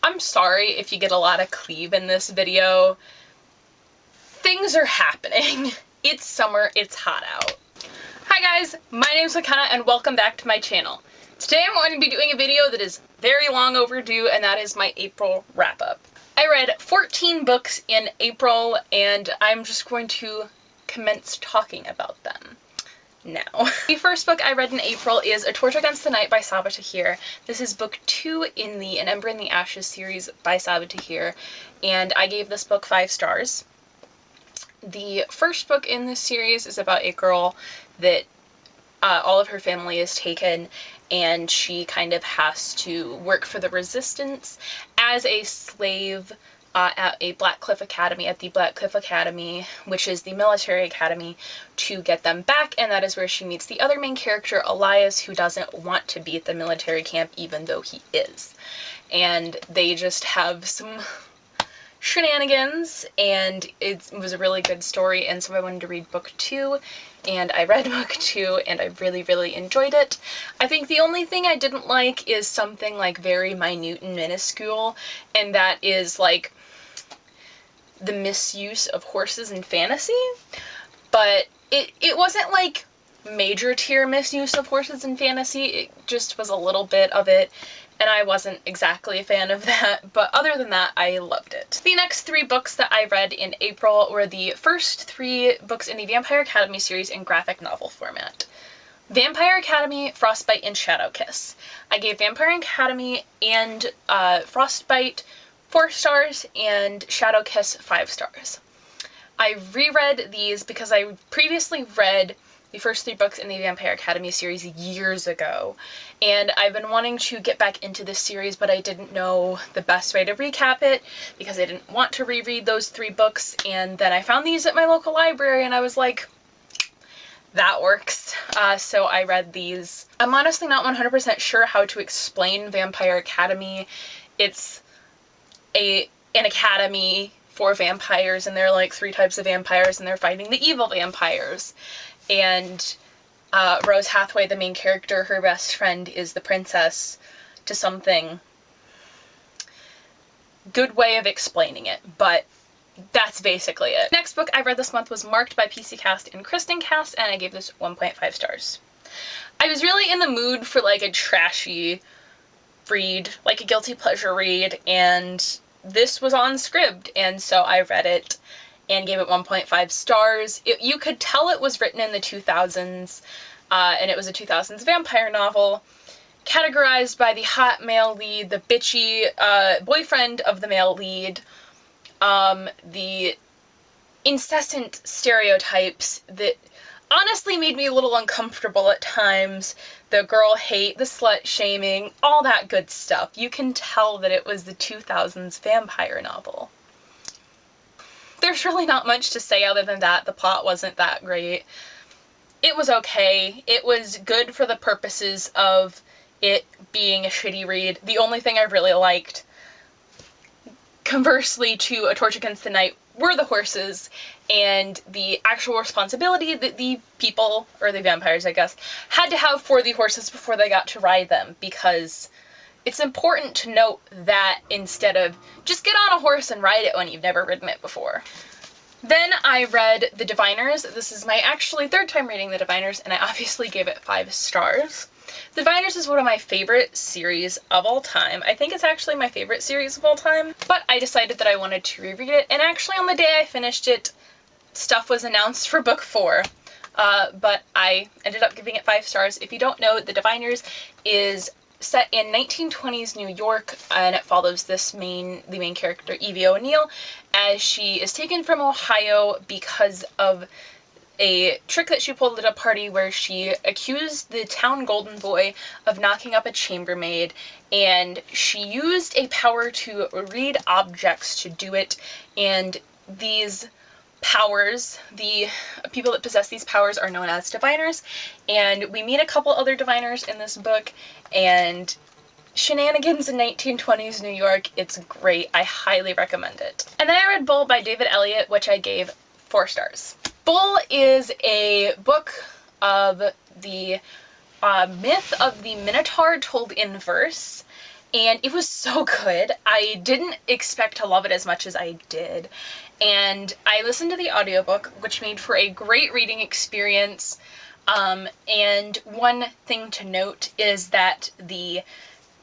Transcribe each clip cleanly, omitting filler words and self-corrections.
I'm sorry if you get a lot of cleave in this video. Things are happening. It's summer, it's hot out. Hi guys, my name's McKenna and welcome back to my channel. Today I'm going to be doing a video that is very long overdue, and that is my April wrap-up. I read 14 books in April and I'm just going to commence talking about them now. The first book I read in April is A Torch Against the Night by Sabaa Tahir. This is book 2 in the An Ember in the Ashes series by Sabaa Tahir, and I gave this book 5 stars. The first book in this series is about a girl that all of her family is taken, and she kind of has to work for the resistance as a slave at the Black Cliff Academy, which is the military academy, to get them back, and that is where she meets the other main character, Elias, who doesn't want to be at the military camp even though he is. And they just have some shenanigans, and it was a really good story, and so I wanted to read book 2, and I read book 2, and I really, really enjoyed it. I think the only thing I didn't like is something like very minute and minuscule, and that is like the misuse of horses in fantasy. But it wasn't like major tier misuse of horses in fantasy, it just was a little bit of it, and I wasn't exactly a fan of that, but other than that, I loved it. The next 3 books that I read in April were the first 3 books in the Vampire Academy series in graphic novel format. Vampire Academy, Frostbite, and Shadowkiss. I gave Vampire Academy and Frostbite 4 stars and Shadowkiss 5 stars. I reread these because I previously read the first 3 books in the Vampire Academy series years ago, and I've been wanting to get back into this series, but I didn't know the best way to recap it because I didn't want to reread those 3 books, and then I found these at my local library and I was like, that works. So I read these. I'm honestly not 100% sure how to explain Vampire Academy. It's an academy for vampires, and there are like 3 types of vampires, and they're fighting the evil vampires. And Rose Hathaway, the main character, her best friend is the princess to something. Good way of explaining it, but that's basically it. Next book I read this month was Marked by PC Cast and Kristen Cast, and I gave this 1.5 stars. I was really in the mood for like a trashy read, like a guilty pleasure read, and this was on Scribd, and so I read it and gave it 1.5 stars. You could tell it was written in the 2000s, and it was a 2000s vampire novel, categorized by the hot male lead, the bitchy boyfriend of the male lead, the incessant stereotypes that honestly made me a little uncomfortable at times, the girl hate, the slut shaming, all that good stuff. You can tell that it was the 2000s vampire novel. There's really not much to say other than that. The plot wasn't that great. It was okay. It was good for the purposes of it being a shitty read. The only thing I really liked, conversely to A Torch Against the Night, were the horses and the actual responsibility that the people, or the vampires I guess, had to have for the horses before they got to ride them, because it's important to note that instead of just get on a horse and ride it when you've never ridden it before. Then I read The Diviners. This is my actually 3rd time reading The Diviners, and I obviously gave it 5 stars. The Diviners is one of my favorite series of all time. I think it's actually my favorite series of all time, but I decided that I wanted to reread it, and actually on the day I finished it, stuff was announced for book 4. But I ended up giving it 5 stars. If you don't know, The Diviners is set in 1920s New York, and it follows the main character, Evie O'Neill, as she is taken from Ohio because of a trick that she pulled at a party where she accused the town golden boy of knocking up a chambermaid, and she used a power to read objects to do it, and these powers, the people that possess these powers, are known as diviners, and we meet a couple other diviners in this book, and shenanigans in 1920s New York. It's great. I highly recommend it. And then I read Bull by David Elliott, which I gave 4 stars. Bull is a book of the myth of the Minotaur told in verse, and it was so good. I didn't expect to love it as much as I did, and I listened to the audiobook, which made for a great reading experience. And one thing to note is that the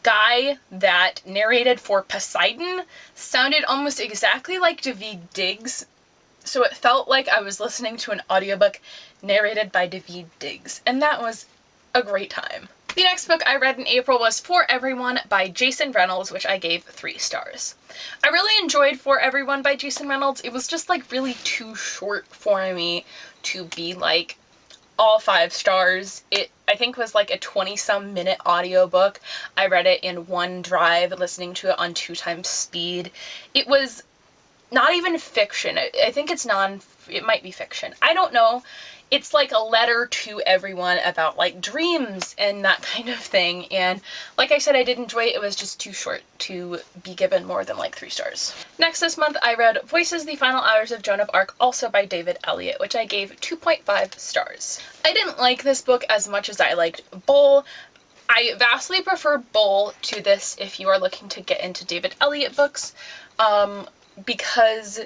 guy that narrated for Poseidon sounded almost exactly like Daveed Diggs, so it felt like I was listening to an audiobook narrated by Daveed Diggs, and that was a great time. The next book I read in April was For Everyone by Jason Reynolds, which I gave 3 stars. I really enjoyed For Everyone by Jason Reynolds. It was just like really too short for me to be like all 5 stars. It, I think, was like a 20-some minute audiobook. I read it in one drive, listening to it on 2 times speed. It was not even fiction. I think it's it might be fiction. I don't know. It's like a letter to everyone about like dreams and that kind of thing. And like I said, I did enjoy it. It was just too short to be given more than like 3 stars. Next this month, I read Voices, The Final Hours of Joan of Arc, also by David Elliott, which I gave 2.5 stars. I didn't like this book as much as I liked Bull. I vastly prefer Bull to this if you are looking to get into David Elliott books, because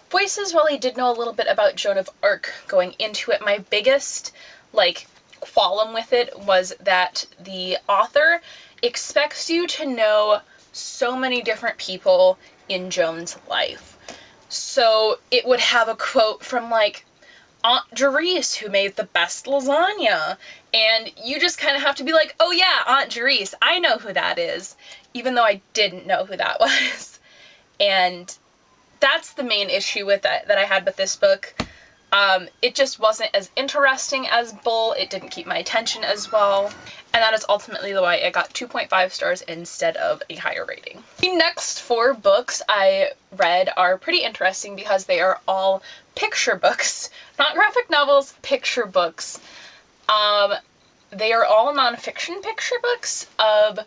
Voices really did know a little bit about Joan of Arc going into it. My biggest, like, qualm with it was that the author expects you to know so many different people in Joan's life. So it would have a quote from, like, Aunt Jerese, who made the best lasagna, and you just kind of have to be like, oh yeah, Aunt Jerese, I know who that is, even though I didn't know who that was. And that's the main issue with that I had with this book. It just wasn't as interesting as Bull. It didn't keep my attention as well. And that is ultimately why it got 2.5 stars instead of a higher rating. The next 4 books I read are pretty interesting because they are all picture books. Not graphic novels, picture books. They are all nonfiction picture books of,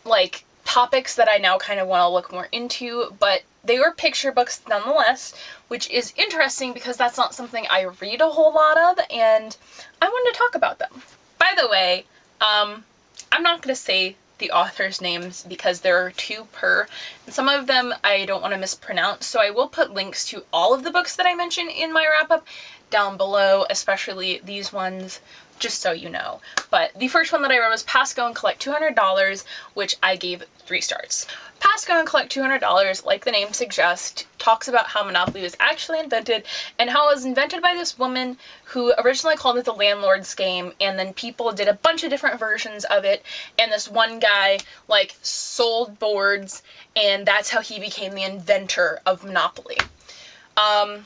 like, topics that I now kind of want to look more into, but they were picture books nonetheless, which is interesting because that's not something I read a whole lot of, and I wanted to talk about them. By the way, I'm not going to say the authors' names because there are 2 per, and some of them I don't want to mispronounce, so I will put links to all of the books that I mention in my wrap-up down below, especially these ones, just so you know. But the first one that I read was Pass, Go, and Collect $200, which I gave 3 stars. Pass, Go, and Collect $200, like the name suggests, talks about how Monopoly was actually invented and how it was invented by this woman who originally called it the landlord's game, and then people did a bunch of different versions of it, and this one guy, like, sold boards, and that's how he became the inventor of Monopoly.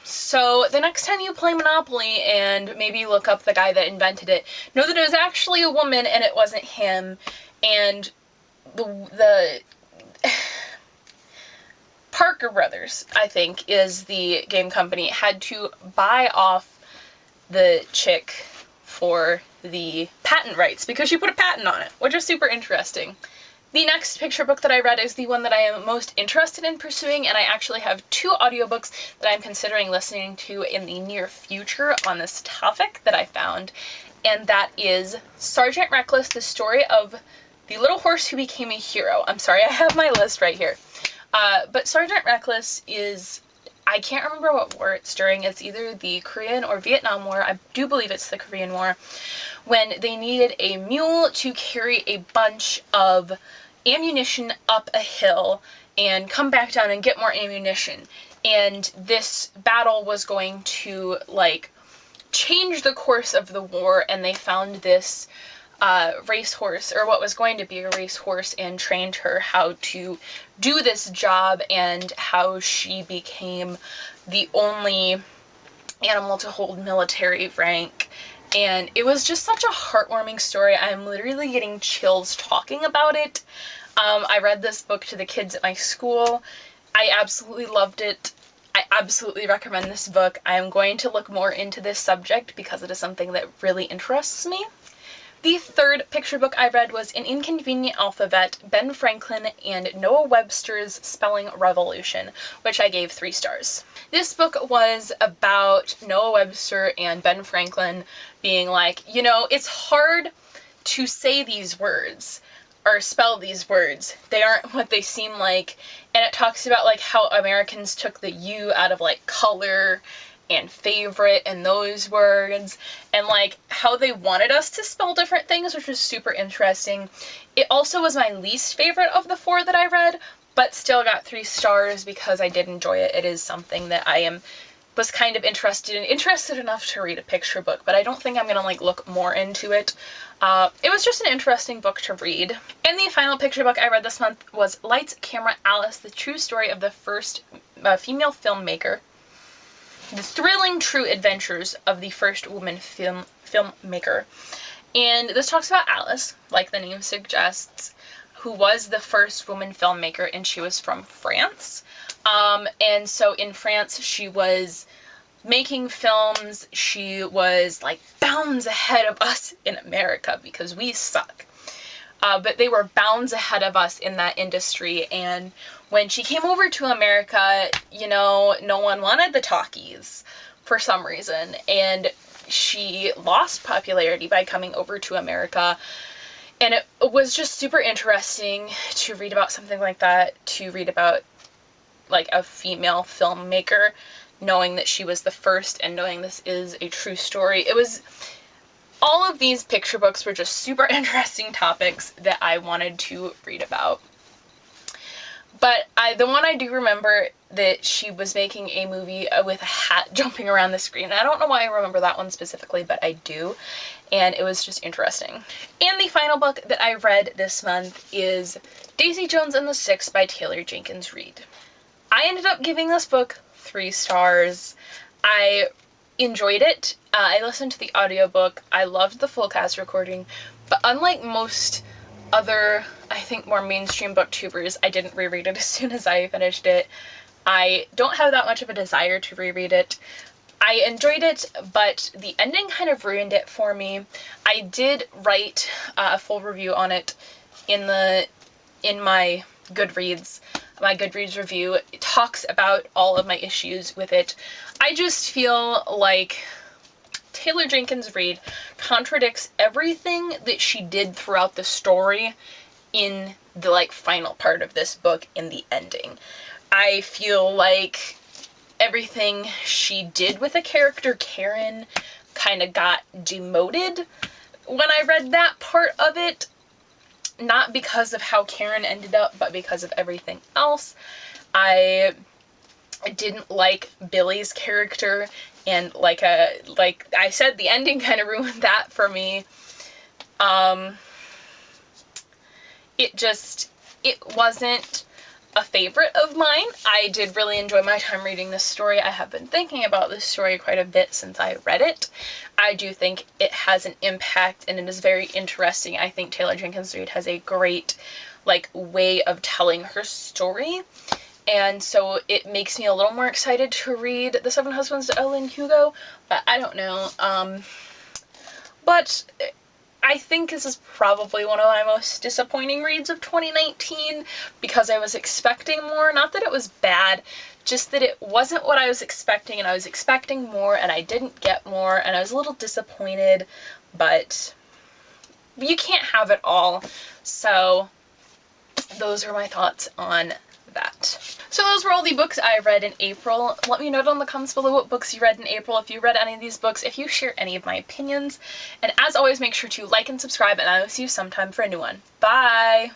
So the next time you play Monopoly and maybe you look up the guy that invented it, know that it was actually a woman and it wasn't him, and the Parker Brothers, I think, is the game company, had to buy off the chick for the patent rights because she put a patent on it, which is super interesting. The next picture book that I read is the one that I am most interested in pursuing, and I actually have 2 audiobooks that I'm considering listening to in the near future on this topic that I found, and that is Sergeant Reckless, the story of the little horse who became a hero. I'm sorry, I have my list right here. But Sergeant Reckless is, I can't remember what war it's during. It's either the Korean or Vietnam War. I do believe it's the Korean War, when they needed a mule to carry a bunch of ammunition up a hill and come back down and get more ammunition. And this battle was going to, like, change the course of the war, and they found this racehorse, or what was going to be a racehorse, and trained her how to do this job, and how she became the only animal to hold military rank. And it was just such a heartwarming story. I'm literally getting chills talking about it. I read this book to the kids at my school. I absolutely loved it. I absolutely recommend this book. I am going to look more into this subject because it is something that really interests me. The third picture book I read was An Inconvenient Alphabet, Ben Franklin and Noah Webster's Spelling Revolution, which I gave 3 stars. This book was about Noah Webster and Ben Franklin being like, you know, it's hard to say these words. or spell these words. They aren't what they seem like. And it talks about like how Americans took the U out of like color and favorite and those words, and like how they wanted us to spell different things, which was super interesting. It also was my least favorite of the 4 that I read, but still got 3 stars because I did enjoy it. It is something that I was kind of interested enough to read a picture book, but I don't think I'm gonna like look more into it. It was just an interesting book to read. And the final picture book I read this month was Lights, Camera, Alice, the true story of the first female filmmaker. The thrilling true adventures of the first woman filmmaker. And this talks about Alice, like the name suggests, who was the first woman filmmaker, and she was from France. And so in France, she was making films. She was like bounds ahead of us in America because we suck. But they were bounds ahead of us in that industry, and when she came over to America, you know, no one wanted the talkies for some reason, and she lost popularity by coming over to America, and it was just super interesting to read about something like that, to read about, like, a female filmmaker, knowing that she was the first and knowing this is a true story. All of these picture books were just super interesting topics that I wanted to read about. But the one I do remember that she was making a movie with a hat jumping around the screen. I don't know why I remember that one specifically, but I do. And it was just interesting. And the final book that I read this month is Daisy Jones and the Six by Taylor Jenkins Reid. I ended up giving this book 3 stars. I enjoyed it. I listened to the audiobook. I loved the full cast recording, but unlike most other, I think, more mainstream booktubers, I didn't reread it as soon as I finished it. I don't have that much of a desire to reread it. I enjoyed it, but the ending kind of ruined it for me. I did write a full review on it in my Goodreads. My Goodreads review talks about all of my issues with it. I just feel like Taylor Jenkins Reid contradicts everything that she did throughout the story in the, like, final part of this book in the ending. I feel like everything she did with the character Karen kind of got demoted when I read that part of it. Not because of how Karen ended up, but because of everything else. I didn't like Billy's character, and like I said, the ending kind of ruined that for me. It wasn't a favorite of mine. I did really enjoy my time reading this story. I have been thinking about this story quite a bit since I read it. I do think it has an impact, and it is very interesting. I think Taylor Jenkins Reid has a great, like, way of telling her story. And so it makes me a little more excited to read The Seven Husbands to Evelyn Hugo, but I don't know. But I think this is probably one of my most disappointing reads of 2019 because I was expecting more. Not that it was bad, just that it wasn't what I was expecting, and I was expecting more and I didn't get more, and I was a little disappointed, but you can't have it all. So those are my thoughts on that. So those were all the books I read in April. Let me know down in the comments below what books you read in April, if you read any of these books, if you share any of my opinions. And as always, make sure to like and subscribe, and I will see you sometime for a new one. Bye!